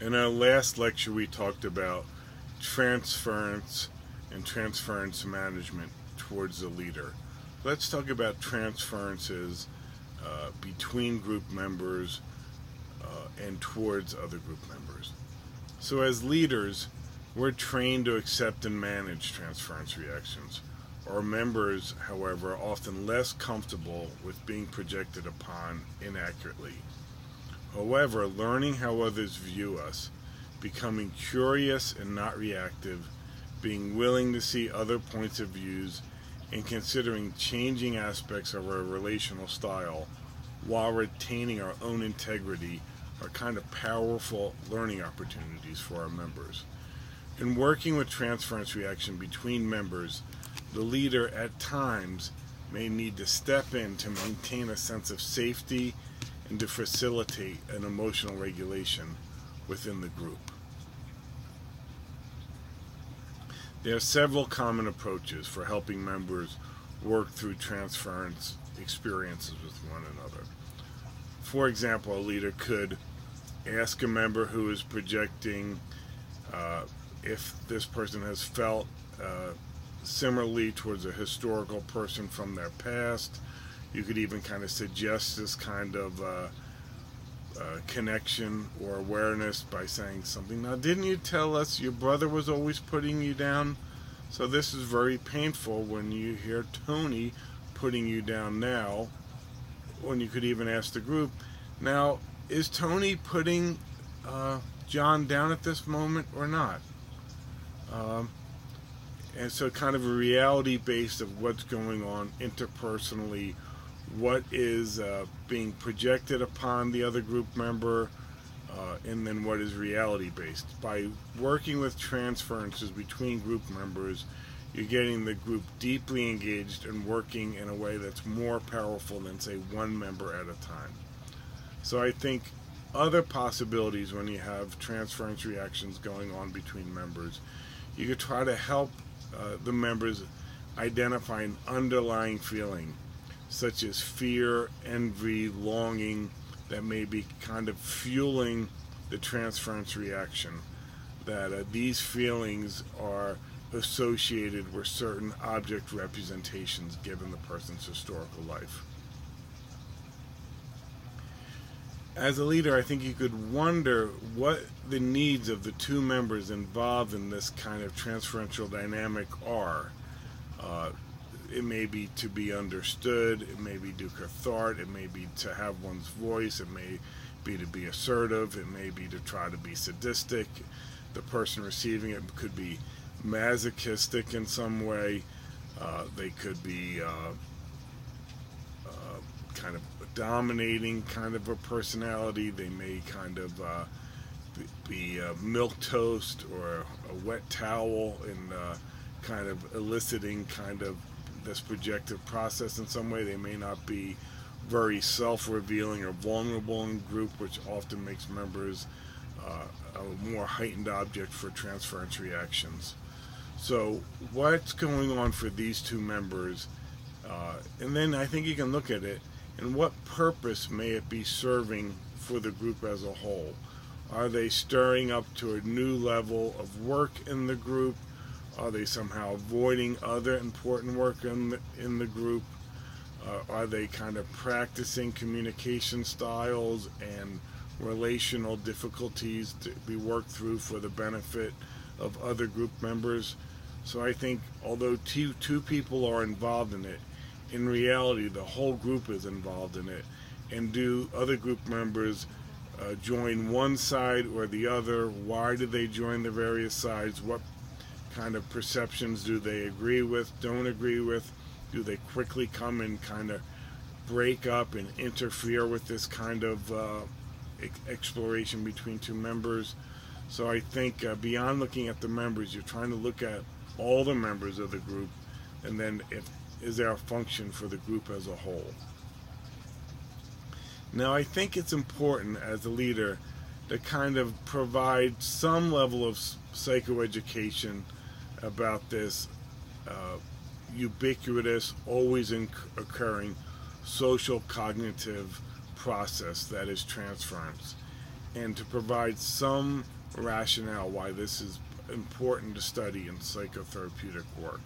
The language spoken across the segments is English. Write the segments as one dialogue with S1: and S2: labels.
S1: In our last lecture, we talked about transference and transference management towards the leader. Let's talk about transferences between group members and towards other group members. So as leaders, we're trained to accept and manage transference reactions. Our members, however, are often less comfortable with being projected upon inaccurately. However, learning how others view us, becoming curious and not reactive, being willing to see other points of views, and considering changing aspects of our relational style while retaining our own integrity are kind of powerful learning opportunities for our members. In working with transference reaction between members, the leader at times may need to step in to maintain a sense of safety and to facilitate an emotional regulation within the group. There are several common approaches for helping members work through transference experiences with one another. For example, a leader could ask a member who is projecting if this person has felt similarly towards a historical person from their past. You could even kind of suggest this kind of connection or awareness by saying something. Now, didn't you tell us your brother was always putting you down? So this is very painful when you hear Tony putting you down now. When you could even ask the group, now, is Tony putting John down at this moment or not? And so kind of a reality based of what's going on interpersonally, what is being projected upon the other group member, and then what is reality based. By working with transferences between group members, you're getting the group deeply engaged and working in a way that's more powerful than, say, one member at a time. So I think other possibilities when you have transference reactions going on between members, you could try to help the members identify an underlying feeling, such as fear, envy, longing, that may be kind of fueling the transference reaction, that these feelings are associated with certain object representations given the person's historical life. As a leader, I think you could wonder what the needs of the two members involved in this kind of transferential dynamic are. It may be to be understood, it may be to cathartic, it may be to have one's voice, it may be to be assertive, it may be to try to be sadistic. The person receiving it could be masochistic in some way. They could be kind of dominating kind of a personality. They may kind of be milquetoast or a wet towel in kind of eliciting kind of this projective process in some way. They may not be very self-revealing or vulnerable in group, which often makes members a more heightened object for transference reactions. So what's going on for these two members? And then I think you can look at it, and what purpose may it be serving for the group as a whole? Are they stirring up to a new level of work in the group? Are they somehow avoiding other important work in the group? Are they kind of practicing communication styles and relational difficulties to be worked through for the benefit of other group members? So I think although two people are involved in it, in reality the whole group is involved in it. And do other group members join one side or the other? Why do they join the various sides? What kind of perceptions do they agree with, don't agree with? Do they quickly come and kind of break up and interfere with this kind of exploration between two members? So I think beyond looking at the members, you're trying to look at all the members of the group, and then is there a function for the group as a whole? Now I think it's important as a leader to kind of provide some level of psychoeducation about this ubiquitous, always occurring social cognitive process that is transference. and to provide some rationale why this is important to study in psychotherapeutic work.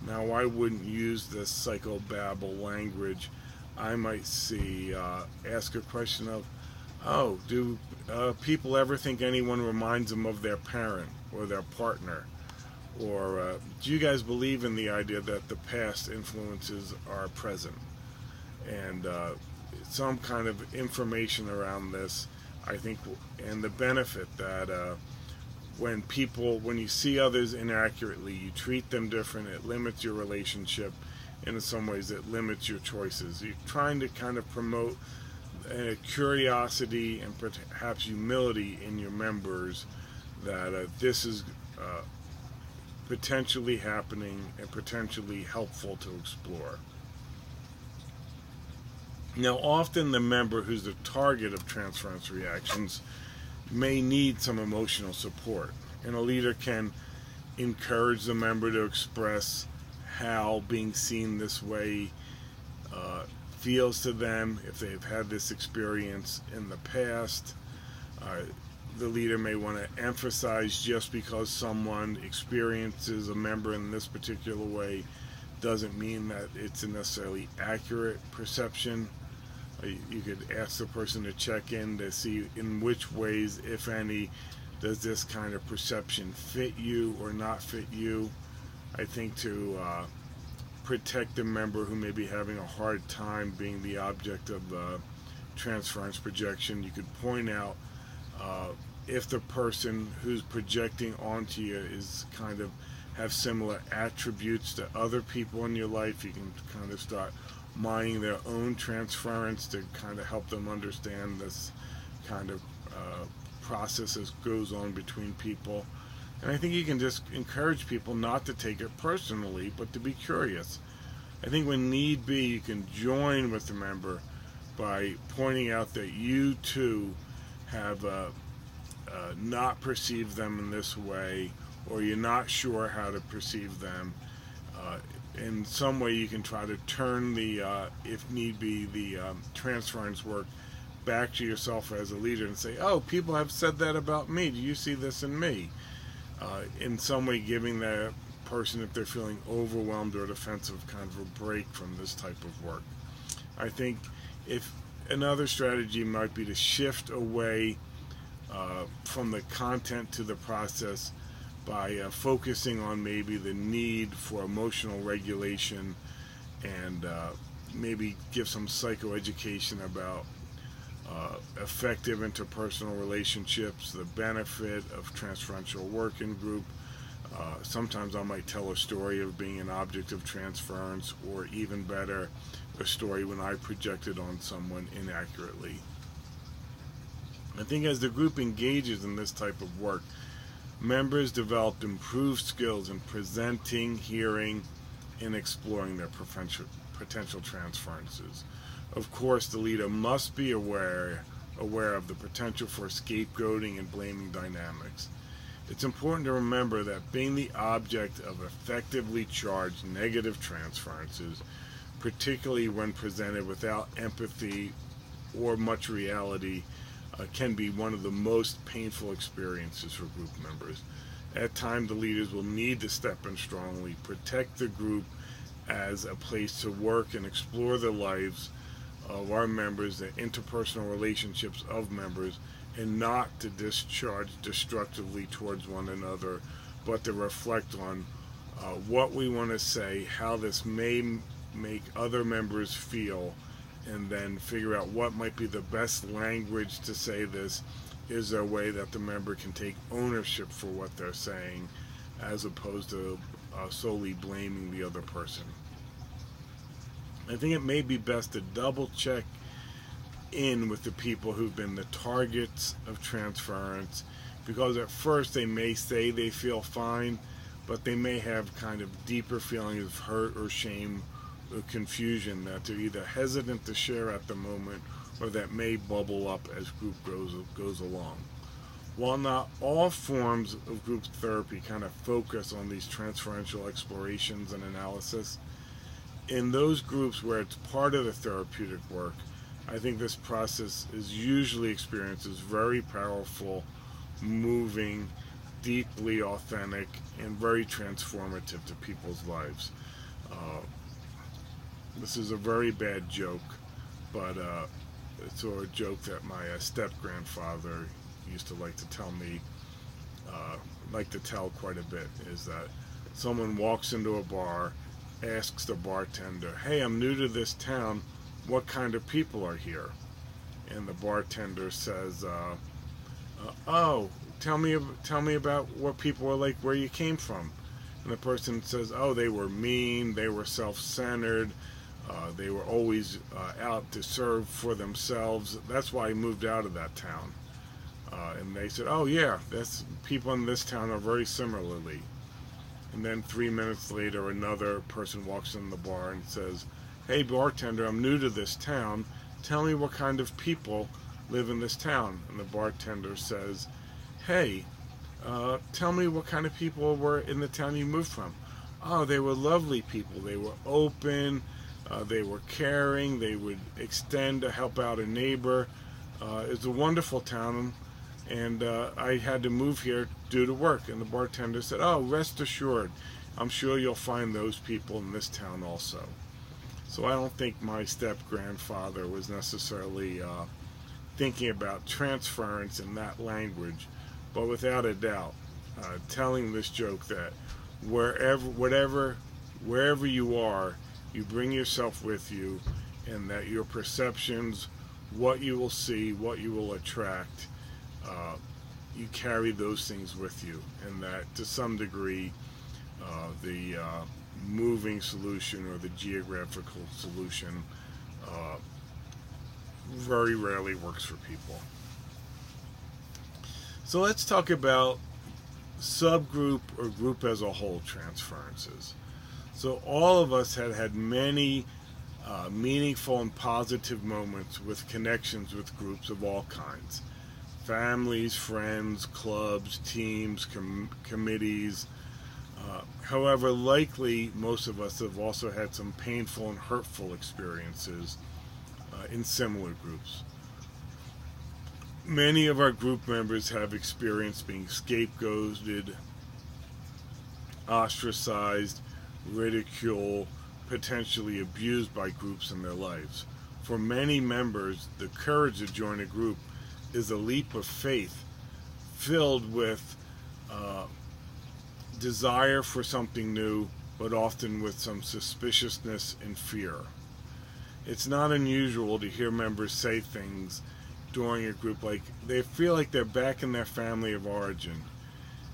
S1: Now, I wouldn't use this psychobabble language. I might ask a question of, oh, do people ever think anyone reminds them of their parent or their partner? Or do you guys believe in the idea that the past influences are present? And some kind of information around this, I think, and the benefit that when you see others inaccurately, you treat them different, it limits your relationship, and in some ways it limits your choices. You're trying to kind of promote curiosity and perhaps humility in your members that this is potentially happening and potentially helpful to explore. Now, often the member who's the target of transference reactions may need some emotional support, and a leader can encourage the member to express how being seen this way feels to them if they've had this experience in the past. The leader may want to emphasize just because someone experiences a member in this particular way doesn't mean that it's a necessarily accurate perception. You could ask the person to check in to see in which ways, if any, does this kind of perception fit you or not fit you. I think to protect the member who may be having a hard time being the object of transference projection, you could point out if the person who's projecting onto you is kind of have similar attributes to other people in your life. You can kind of start mining their own transference to kind of help them understand this kind of process that goes on between people. And I think you can just encourage people not to take it personally, but to be curious. I think when need be, you can join with the member by pointing out that you too have not perceived them in this way, or you're not sure how to perceive them. In some way, you can try to turn if need be, the transference work back to yourself as a leader and say, oh, people have said that about me. Do you see this in me? In some way, giving that person, if they're feeling overwhelmed or defensive, kind of a break from this type of work. I think if another strategy might be to shift away from the content to the process by focusing on maybe the need for emotional regulation and maybe give some psychoeducation about effective interpersonal relationships, the benefit of transferential working group. Sometimes I might tell a story of being an object of transference, or even better, a story when I projected on someone inaccurately. I think as the group engages in this type of work, members develop improved skills in presenting, hearing, and exploring their potential transferences. Of course, the leader must be aware of the potential for scapegoating and blaming dynamics. It's important to remember that being the object of effectively charged negative transferences, particularly when presented without empathy or much reality, can be one of the most painful experiences for group members. At times, the leaders will need to step in strongly, protect the group as a place to work and explore the lives of our members, the interpersonal relationships of members, and not to discharge destructively towards one another, but to reflect on what we want to say, how this may make other members feel, and then figure out what might be the best language to say this. Is there a way that the member can take ownership for what they're saying, as opposed to solely blaming the other person? I think it may be best to double check in with the people who've been the targets of transference, because at first they may say they feel fine, but they may have kind of deeper feelings of hurt or shame or confusion that they're either hesitant to share at the moment, or that may bubble up as group goes along. While not all forms of group therapy kind of focus on these transferential explorations and analysis, in those groups where it's part of the therapeutic work, I think this process is usually experienced as very powerful, moving, deeply authentic, and very transformative to people's lives. Uh, this is a very bad joke, but it's a joke that my step-grandfather used to like to tell me, like to tell quite a bit, is that someone walks into a bar, asks the bartender, "Hey, I'm new to this town, what kind of people are here?" And the bartender says, "Oh, tell me about what people were like where you came from." And the person says, "Oh, they were mean, they were self-centered, they were always out to serve for themselves. That's why I moved out of that town." And they said, "Oh yeah, that's people in this town are very similarly." And then 3 minutes later, another person walks in the bar and says, "Hey bartender, I'm new to this town. Tell me what kind of people live in this town." And the bartender says, "Hey, tell me what kind of people were in the town you moved from." "Oh, they were lovely people. They were open. They were caring. They would extend to help out a neighbor. It's a wonderful town, and I had to move here due to work." And the bartender said, "Oh, rest assured, I'm sure you'll find those people in this town also." So I don't think my step-grandfather was necessarily thinking about transference in that language, but without a doubt, telling this joke that wherever you are, you bring yourself with you, and that your perceptions, what you will see, what you will attract, you carry those things with you, and that to some degree, the moving solution or the geographical solution very rarely works for people. So let's talk about subgroup or group as a whole transferences. So all of us had many meaningful and positive moments with connections with groups of all kinds. Families, friends, clubs, teams, committees. However, likely most of us have also had some painful and hurtful experiences in similar groups. Many of our group members have experienced being scapegoated, ostracized, ridiculed, potentially abused by groups in their lives. For many members, the courage to join a group is a leap of faith filled with desire for something new, but often with some suspiciousness and fear. It's not unusual to hear members say things during a group like they feel like they're back in their family of origin,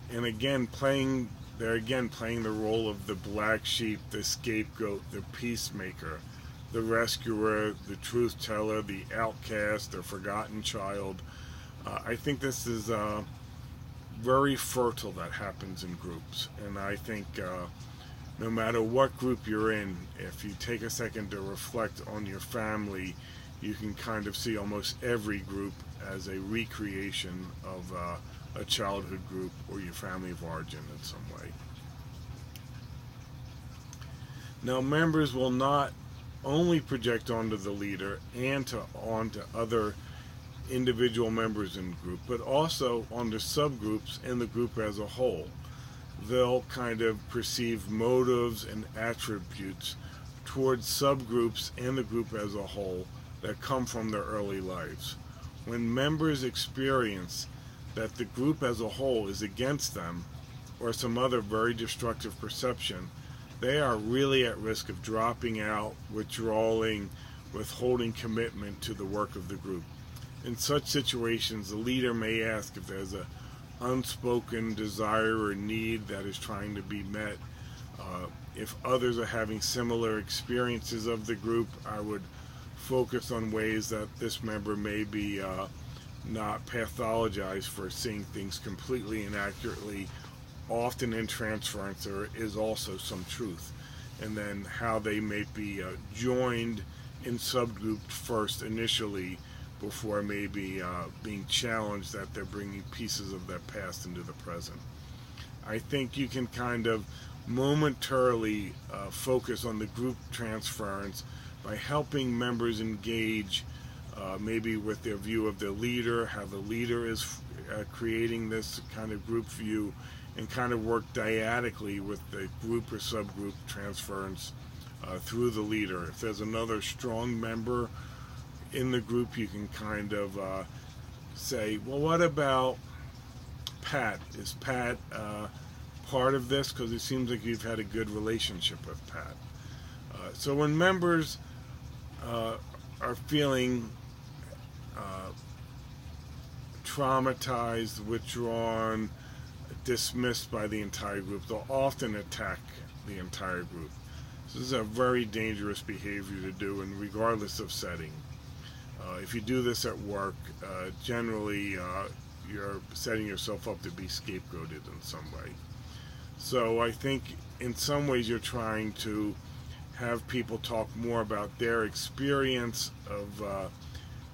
S1: and they're again playing the role of the black sheep, the scapegoat, the peacemaker, the rescuer, the truth teller, the outcast, the forgotten child. I think this is very fertile that happens in groups, and I think no matter what group you're in, if you take a second to reflect on your family, you can kind of see almost every group as a recreation of a childhood group or your family of origin in some way. Now, members will not only project onto the leader and onto other individual members in the group, but also onto subgroups and the group as a whole. They'll kind of perceive motives and attributes towards subgroups and the group as a whole that come from their early lives. When members experience that the group as a whole is against them or some other very destructive perception, they are really at risk of dropping out, withdrawing, withholding commitment to the work of the group. In such situations, the leader may ask if there's an unspoken desire or need that is trying to be met. If others are having similar experiences of the group, I would focus on ways that this member may be not pathologized for seeing things completely inaccurately. Often in transference there is also some truth, and then how they may be joined in subgroups first initially before maybe being challenged that they're bringing pieces of their past into the present. I think you can kind of momentarily focus on the group transference by helping members engage maybe with their view of the leader, how the leader is creating this kind of group view, and kind of work dyadically with the group or subgroup transference through the leader. If there's another strong member in the group, you can kind of say, well, what about Pat? Is Pat part of this? Because it seems like you've had a good relationship with Pat. So when members are feeling traumatized, withdrawn, dismissed by the entire group, they'll often attack the entire group. So this is a very dangerous behavior to do, and regardless of setting. If you do this at work, generally you're setting yourself up to be scapegoated in some way. So I think in some ways you're trying to have people talk more about their experience of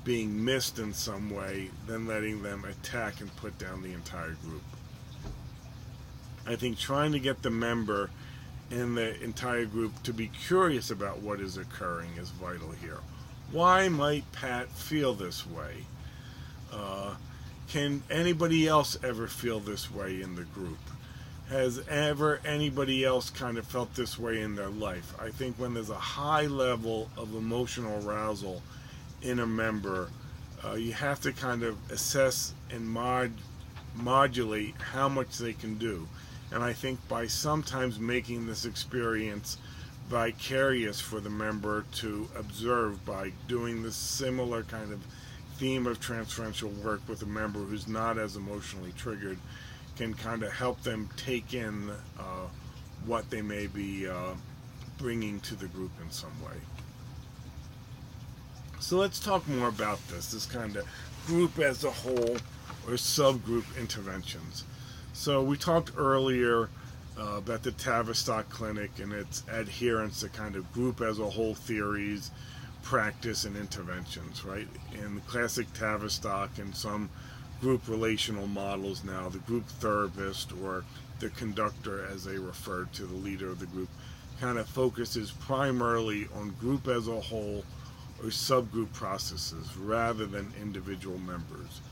S1: being missed in some way than letting them attack and put down the entire group. I think trying to get the member and the entire group to be curious about what is occurring is vital here. Why might Pat feel this way? Can anybody else ever feel this way in the group? Has ever anybody else kind of felt this way in their life? I think when there's a high level of emotional arousal in a member, you have to kind of assess and modulate how much they can do. And I think by sometimes making this experience vicarious for the member to observe by doing this similar kind of theme of transferential work with a member who's not as emotionally triggered, can kind of help them take in what they may be bringing to the group in some way. So let's talk more about this kind of group as a whole or subgroup interventions. So we talked earlier about the Tavistock Clinic and its adherence to kind of group as a whole theories, practice, and interventions, right? In the classic Tavistock and some group relational models now, the group therapist or the conductor, as they refer to the leader of the group, kind of focuses primarily on group as a whole or subgroup processes rather than individual members.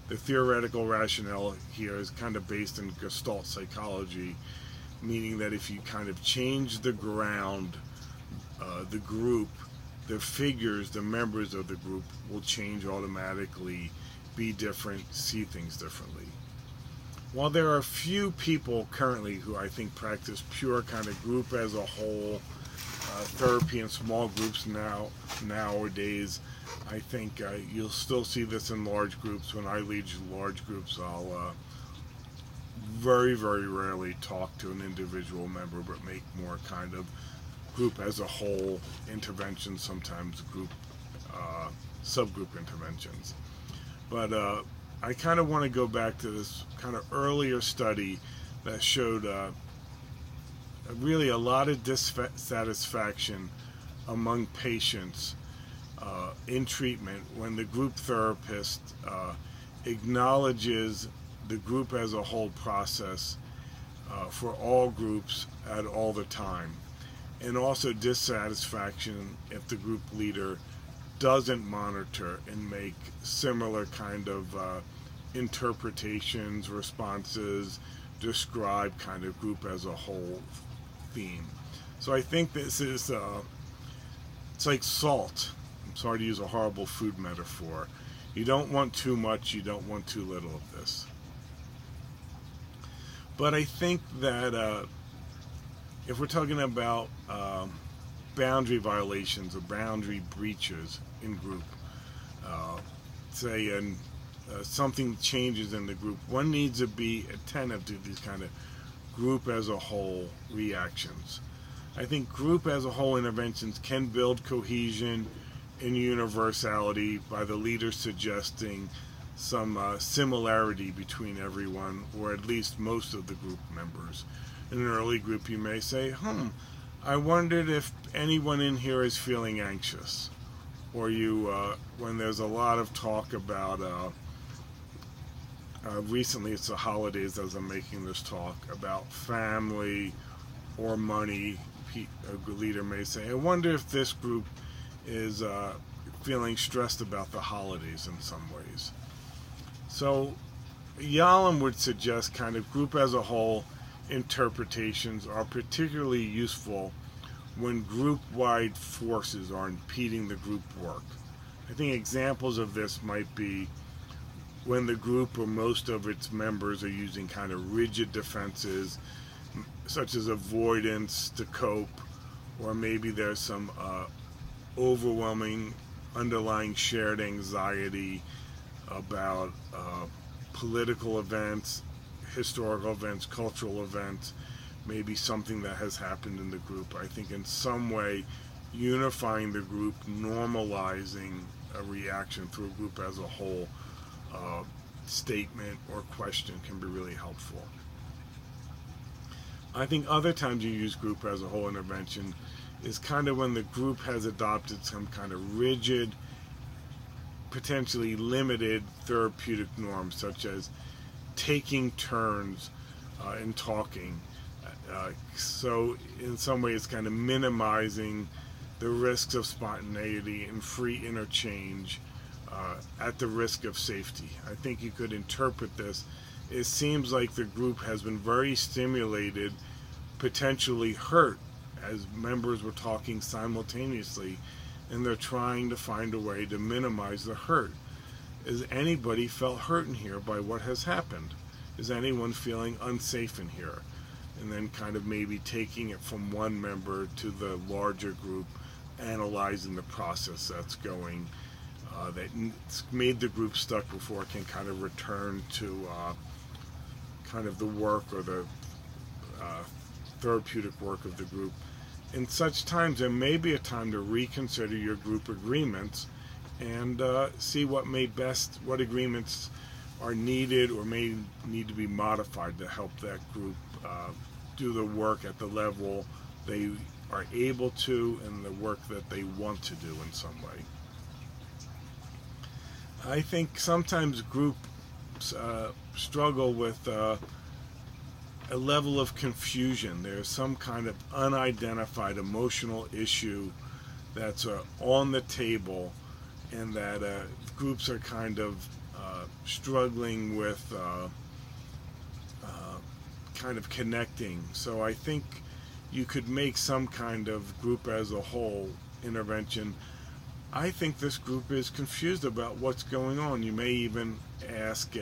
S1: The theoretical rationale here is kind of based in Gestalt psychology, meaning that if you kind of change the ground, the group, the figures, the members of the group will change automatically, be different, see things differently. While there are a few people currently who I think practice pure kind of group as a whole therapy in small groups nowadays, I think you'll still see this in large groups. When I lead large groups, I'll very, very rarely talk to an individual member, but make more kind of group as a whole interventions, sometimes group subgroup interventions. But I kind of want to go back to this kind of earlier study that showed really a lot of dissatisfaction among patients in treatment when the group therapist acknowledges the group as a whole process for all groups at all the time, and also dissatisfaction if the group leader doesn't monitor and make similar kind of interpretations, responses, describe kind of group as a whole theme. So I think this is it's like salt. I'm sorry to use a horrible food metaphor. You don't want too much, you don't want too little of this. But I think that if we're talking about boundary violations or boundary breaches in group, say something changes in the group, one needs to be attentive to these kind of group as a whole reactions. I think group as a whole interventions can build cohesion and universality by the leader suggesting some similarity between everyone, or at least most of the group members. In an early group, you may say, I wondered if anyone in here is feeling anxious. Or you, when there's a lot of talk about, recently it's the holidays as I'm making this talk, about family or money, a leader may say, I wonder if this group is feeling stressed about the holidays in some ways. So Yalom would suggest kind of group as a whole interpretations are particularly useful when group-wide forces are impeding the group work. I think examples of this might be when the group or most of its members are using kind of rigid defenses, such as avoidance to cope, or maybe there's some overwhelming underlying shared anxiety about political events, historical events, cultural events, maybe something that has happened in the group. I think in some way unifying the group, normalizing a reaction through a group as a whole statement or question can be really helpful. I think other times you use group as a whole intervention is kind of when the group has adopted some kind of rigid, potentially limited therapeutic norms, such as taking turns in talking. So in some way it's kind of minimizing the risks of spontaneity and free interchange at the risk of safety. I think you could interpret this. It seems like the group has been very stimulated, potentially hurt, as members were talking simultaneously, and they're trying to find a way to minimize the hurt. Has anybody felt hurt in here by what has happened? Is anyone feeling unsafe in here? And then kind of maybe taking it from one member to the larger group, analyzing the process that's going, that made the group stuck before it can kind of return to kind of the work or the therapeutic work of the group. In such times, there may be a time to reconsider your group agreements and see what agreements are needed or may need to be modified to help that group do the work at the level they are able to and the work that they want to do in some way. I think sometimes groups struggle with a level of confusion. There's some kind of unidentified emotional issue that's on the table, and that groups are kind of struggling with kind of connecting. So I think you could make some kind of group as a whole intervention. I think this group is confused about what's going on. You may even ask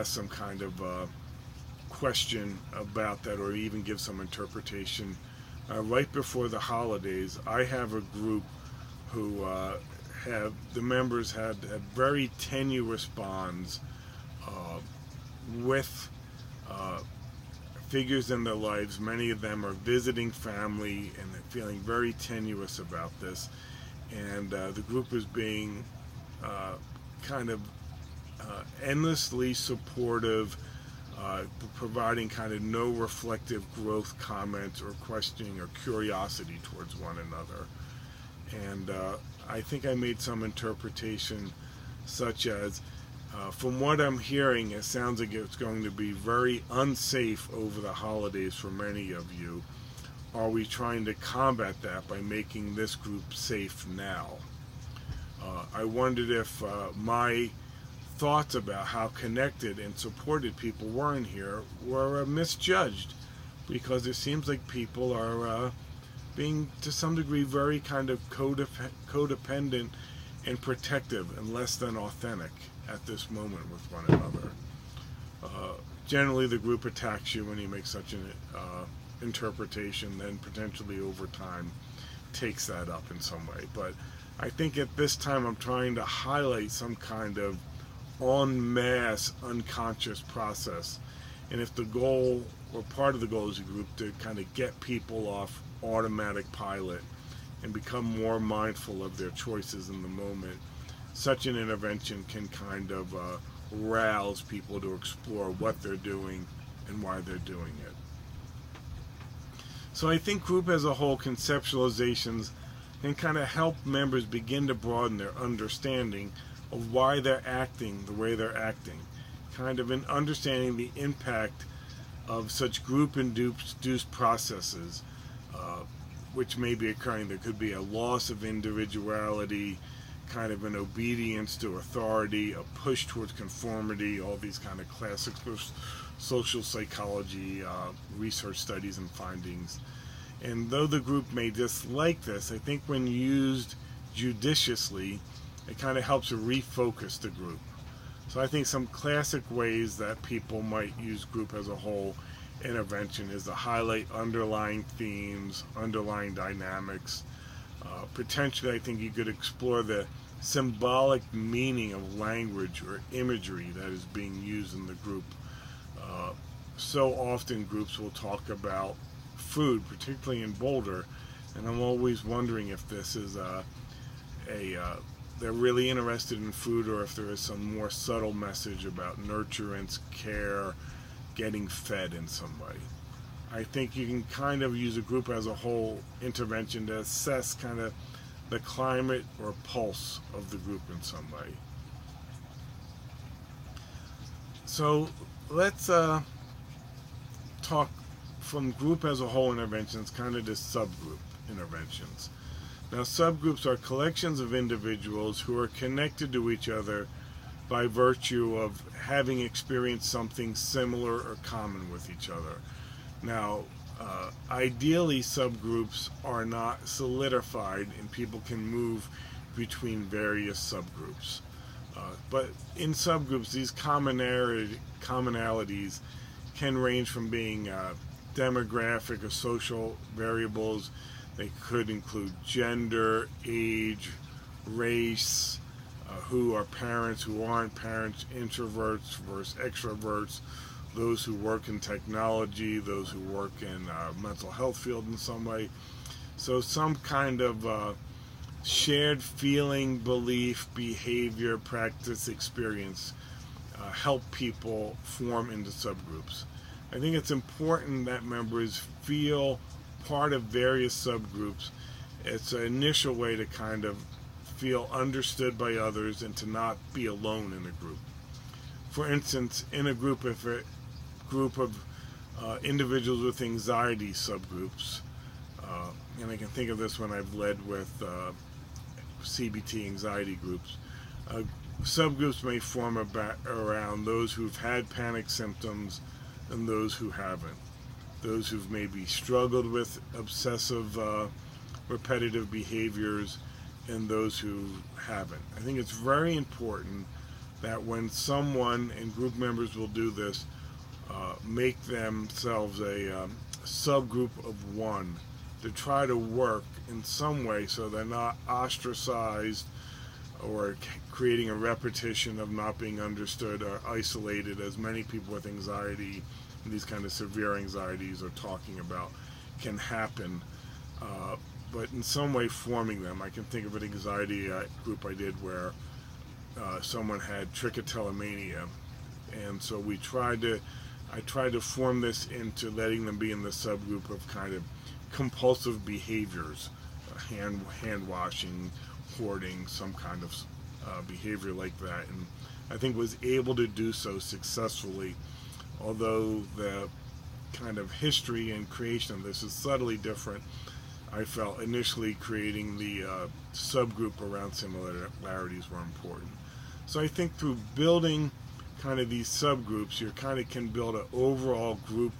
S1: some kind of question about that, or even give some interpretation. Right before the holidays, I have a group who the members had very tenuous bonds with figures in their lives. Many of them are visiting family and they're feeling very tenuous about this. And the group is being kind of endlessly supportive, providing kind of no reflective growth comments or questioning or curiosity towards one another. And I think I made some interpretation such as, from what I'm hearing, it sounds like it's going to be very unsafe over the holidays for many of you. Are we trying to combat that by making this group safe now? I wondered if my thoughts about how connected and supported people were in here were misjudged, because it seems like people are being, to some degree, very kind of codependent and protective and less than authentic at this moment with one another. Generally, the group attacks you when you make such an interpretation, then potentially over time takes that up in some way. But I think at this time I'm trying to highlight some kind of en masse unconscious process. And if the goal, or part of the goal as a group, to kind of get people off automatic pilot and become more mindful of their choices in the moment, such an intervention can kind of rouse people to explore what they're doing and why they're doing it. So I think group as a whole conceptualizations can kind of help members begin to broaden their understanding of why they're acting the way they're acting, kind of in understanding the impact of such group-induced processes which may be occurring. There could be a loss of individuality, kind of an obedience to authority, a push towards conformity, all these kind of classic social psychology research studies and findings. And though the group may dislike this, I think when used judiciously, it kind of helps to refocus the group. So I think some classic ways that people might use group as a whole intervention is to highlight underlying themes, underlying dynamics. Potentially, I think you could explore the symbolic meaning of language or imagery that is being used in the group. So often groups will talk about food, particularly in Boulder, and I'm always wondering if this is they're really interested in food, or if there is some more subtle message about nurturance, care, getting fed in some way. I think you can kind of use a group as a whole intervention to assess kind of the climate or pulse of the group in some way. So let's talk from group as a whole interventions kind of to subgroup interventions. Now, subgroups are collections of individuals who are connected to each other by virtue of having experienced something similar or common with each other. Now, ideally, subgroups are not solidified and people can move between various subgroups. But in subgroups, these commonalities can range from being demographic or social variables. They could include gender, age, race, who are parents, who aren't parents, introverts versus extroverts, those who work in technology, those who work in mental health field in some way. So some kind of shared feeling, belief, behavior, practice, experience help people form into subgroups. I think it's important that members feel part of various subgroups. It's an initial way to kind of feel understood by others and to not be alone in a group. For instance, in a group, if a group of individuals with anxiety subgroups, and I can think of this when I've led with CBT anxiety groups, subgroups may form around those who've had panic symptoms and those who haven't. Those who've maybe struggled with obsessive repetitive behaviors and those who haven't. I think it's very important that when someone, and group members will do this, make themselves a subgroup of one to try to work in some way so they're not ostracized or creating a repetition of not being understood or isolated, as many people with anxiety and these kind of severe anxieties are talking about can happen, but in some way forming them. I can think of an anxiety group I did where someone had trichotillomania, and so I tried to form this into letting them be in the subgroup of kind of compulsive behaviors, hand washing, hoarding, some kind of behavior like that, and I think was able to do so successfully, although the kind of history and creation of this is subtly different. I felt initially creating the subgroup around similarities were important. So I think through building kind of these subgroups, you kind of can build an overall group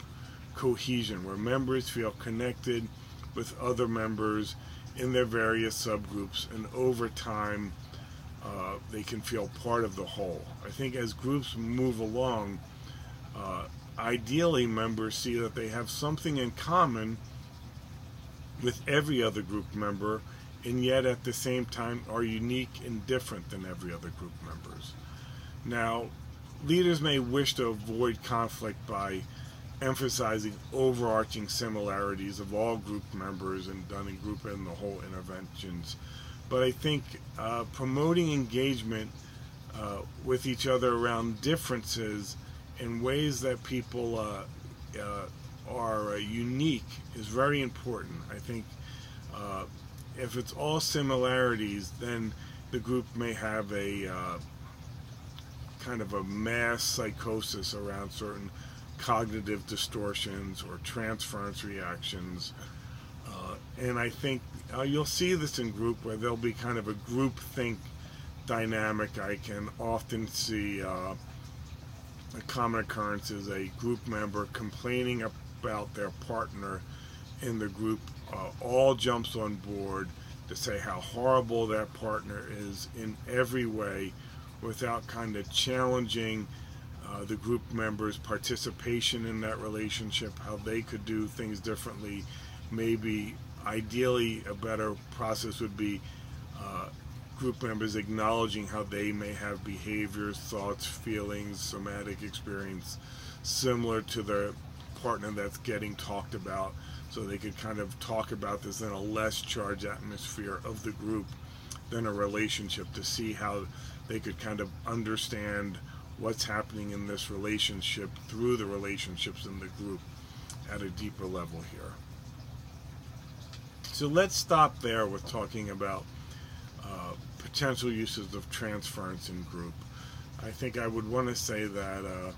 S1: cohesion where members feel connected with other members in their various subgroups, and over time they can feel part of the whole. I think as groups move along, ideally members see that they have something in common with every other group member, and yet at the same time are unique and different than every other group members. Now, leaders may wish to avoid conflict by emphasizing overarching similarities of all group members and done in group and the whole interventions, but I think promoting engagement with each other around differences in ways that people are unique is very important. I think if it's all similarities, then the group may have a kind of a mass psychosis around certain cognitive distortions or transference reactions, And I think you'll see this in group where there'll be kind of a group think dynamic. I can often see a common occurrence is a group member complaining about their partner in the group, all jumps on board to say how horrible that partner is in every way without kind of challenging the group members' participation in that relationship, how they could do things differently. Maybe ideally a better process would be group members acknowledging how they may have behaviors, thoughts, feelings, somatic experience similar to their partner that's getting talked about, so they could kind of talk about this in a less charged atmosphere of the group than a relationship, to see how they could kind of understand what's happening in this relationship through the relationships in the group at a deeper level here. So let's stop there with talking about potential uses of transference in group. I think I would want to say that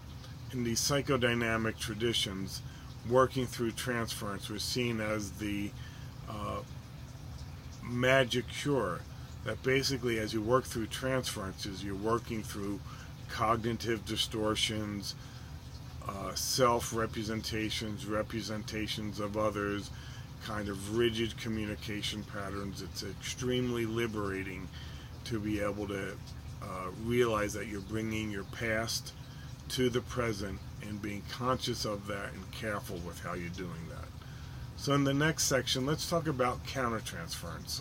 S1: in these psychodynamic traditions, working through transference was seen as the magic cure. That basically, as you work through transferences, you're working through cognitive distortions, self-representations, representations of others, kind of rigid communication patterns. It's extremely liberating to be able to realize that you're bringing your past to the present and being conscious of that and careful with how you're doing that. So in the next section, let's talk about countertransference.